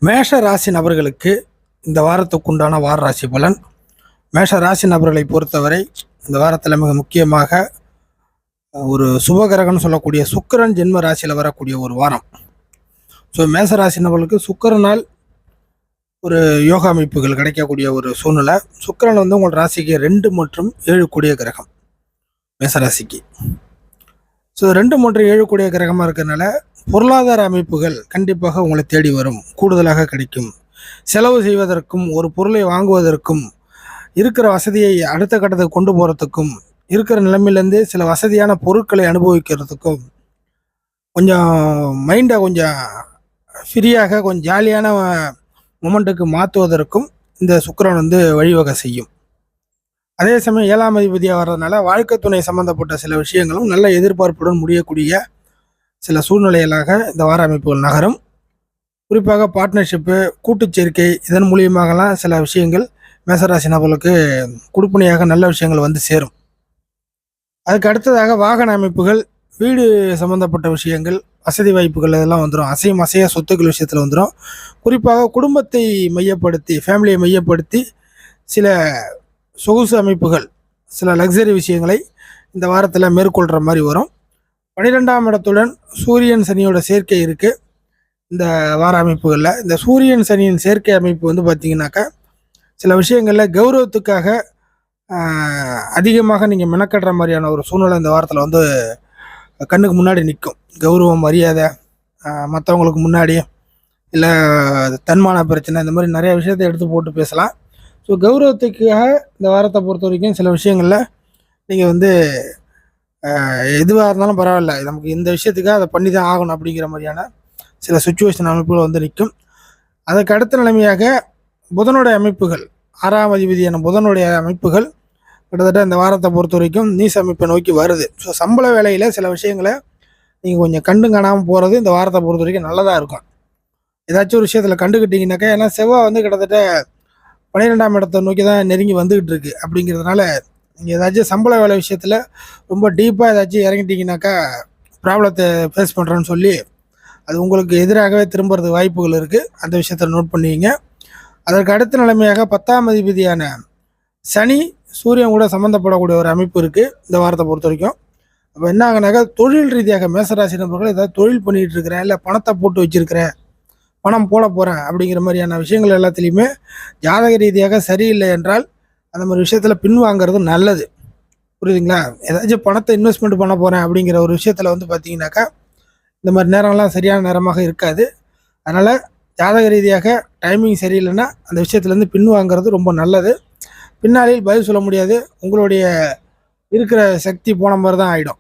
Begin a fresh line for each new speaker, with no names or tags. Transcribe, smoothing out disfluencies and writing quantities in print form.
மேஷ ராசி நபர்களுக்கு இந்த வாரத்துக்குண்டான வார ராசி பலன். மேஷ ராசி நபர்களை பொறுத்தவரை இந்த வாரத்தில் மிக முக்கியமாக ஒரு சுபகிரகம்னு சொல்லக்கூடிய சுக்கிரன் ஜென்ம ராசியில் வரக்கூடிய ஒரு வாரம். ஸோ மேஷ ராசி நபர்களுக்கு சுக்கிரனால் ஒரு யோகா அமைப்புகள் கிடைக்கக்கூடிய ஒரு சூழ்நிலை. சுக்கிரன் உங்கள் ராசிக்கு 2 மற்றும் 7 கூடிய கிரகம் மேசராசிக்கு. ஸோ 2 மற்றும் 7 கூடிய கிரகமாக இருக்கிறதுனால பொருளாதார அமைப்புகள் கண்டிப்பாக உங்களை தேடி வரும், கூடுதலாக கிடைக்கும். செலவு செய்வதற்கும் ஒரு பொருளை வாங்குவதற்கும் இருக்கிற வசதியை அடுத்த கட்டத்துக்கு கொண்டு போகிறதுக்கும் இருக்கிற நிலைமையிலேருந்து சில வசதியான பொருட்களை அனுபவிக்கிறதுக்கும் கொஞ்சம் மைண்டை கொஞ்சம் ஃப்ரீயாக கொஞ்சம் ஜாலியான மொமெண்ட்டுக்கு மாற்றுவதற்கும் இந்த சுக்கிரன் வழிவகை செய்யும். அதே சமயம் 7ஆம் அதிபதியாக வர்றதுனால வாழ்க்கை துணை சம்மந்தப்பட்ட சில விஷயங்களும் நல்ல எதிர்பார்ப்புடன் முடியக்கூடிய சில சூழ்நிலைகளாக இந்த வார அமைப்புகள் நகரும். குறிப்பாக பார்ட்னர்ஷிப்பு, கூட்டுச்சேர்க்கை, இதன் மூலியமாகலாம் சில விஷயங்கள் மேசராசி நபர்களுக்கு கொடுப்பனையாக நல்ல விஷயங்கள் சேரும். அதுக்கு அடுத்ததாக வாகன அமைப்புகள், வீடு சம்மந்தப்பட்ட விஷயங்கள், வசதி வாய்ப்புகள் இதெல்லாம் வந்துடும். அசையும் அசைய சொத்துக்கள் விஷயத்தில் வந்துடும். குறிப்பாக குடும்பத்தை மையப்படுத்தி, ஃபேமிலியை மையப்படுத்தி சில சொகுசு அமைப்புகள், சில லக்ஸரி விஷயங்களை இந்த வாரத்தில் மேற்கொள்கிற மாதிரி வரும். 12ஆம் இடத்துடன் சூரியன் சனியோட சேர்க்கை இருக்குது இந்த வார அமைப்புகளில். இந்த சூரியன் சனியின் சேர்க்கை அமைப்பு பார்த்திங்கனாக்கா சில விஷயங்களில் கௌரவத்துக்காக அதிகமாக நீங்கள் மெனக்கடுற மாதிரியான ஒரு சூழ்நிலை இந்த வாரத்தில் கண்ணுக்கு முன்னாடி நிற்கும். கௌரவம், மரியாதை, மற்றவங்களுக்கு முன்னாடி, இல்லை தன்மான பிரச்சனை, இந்த மாதிரி நிறைய விஷயத்தை எடுத்து போட்டு பேசலாம். ஸோ கௌரவத்துக்காக இந்த வாரத்தை பொறுத்த வரைக்கும் சில விஷயங்களில் நீங்கள் எதுவாக இருந்தாலும் பரவாயில்ல, நமக்கு இந்த விஷயத்துக்காக அதை பண்ணி தான் ஆகணும் அப்படிங்கிற மாதிரியான சில சுச்சுவேஷன் அமைப்புகள் நிற்கும். அதுக்கு அடுத்த நிலைமையாக புதனுடைய அமைப்புகள், 6ஆம் அதிபதியான புதனுடைய அமைப்புகள் கிட்டத்தட்ட இந்த வாரத்தை பொறுத்த வரைக்கும் நீச அமைப்பை நோக்கி வருது. ஸோ சம்பள வேலையில் சில விஷயங்களை நீங்கள் கொஞ்சம் கண்டு காணாமல் போகிறது இந்த வாரத்தை பொறுத்த வரைக்கும் நல்லதாக இருக்கும். ஏதாச்சும் ஒரு விஷயத்தில் கண்டுக்கிட்டிங்கனாக்கா, ஏன்னா செவ்வாய் கிட்டத்தட்ட 12ஆம் இடத்தை நோக்கி தான் நெருங்கி வந்துக்கிட்டு இருக்கு. அப்படிங்கிறதுனால நீங்கள் ஏதாச்சும் சம்பள வேலை விஷயத்தில் ரொம்ப டீப்பாக ஏதாச்சும் இறங்கிட்டீங்கனாக்கா ப்ராப்ளத்தை ஃபேஸ் பண்ணுறேன்னு சொல்லி அது உங்களுக்கு எதிராகவே திரும்புறதுக்கு வாய்ப்புகள் இருக்குது. அந்த விஷயத்தில் நோட் பண்ணுவீங்க. அதற்கு அடுத்த நிலைமையாக 10ஆம் அதிபதியான சனி சூரியன் கூட சம்மந்தப்படக்கூடிய ஒரு அமைப்பு இருக்குது இந்த வாரத்தை பொறுத்த வரைக்கும். அப்போ என்ன ஆகுனாக்கா, தொழில் ரீதியாக மேசராசி நபர்கள் ஏதாவது தொழில் பண்ணிகிட்டு இருக்கிறேன், இல்லை பணத்தை போட்டு வச்சுருக்கிறேன், பணம் போட போகிறேன் அப்படிங்கிற மாதிரியான விஷயங்கள் எல்லாத்துலேயுமே ஜாதக ரீதியாக சரியில்லை என்றால் அந்த மாதிரி விஷயத்தில் பின்வாங்கிறது நல்லது. புரியுதுங்களா? ஏதாச்சும் பணத்தை இன்வெஸ்ட்மெண்ட் பண்ண போகிறேன் அப்படிங்கிற ஒரு விஷயத்தில் பார்த்தீங்கன்னாக்கா இந்த மாதிரி நேரம்லாம் சரியான நேரமாக இருக்காது. அதனால் ஜாதக ரீதியாக டைமிங் சரியில்லைன்னா அந்த விஷயத்துலேருந்து பின்வாங்கிறது ரொம்ப நல்லது. பின்னாளில் பதில் சொல்ல முடியாது, உங்களுடைய இருக்கிற சக்தி போன மாதிரி தான் ஆகிடும்.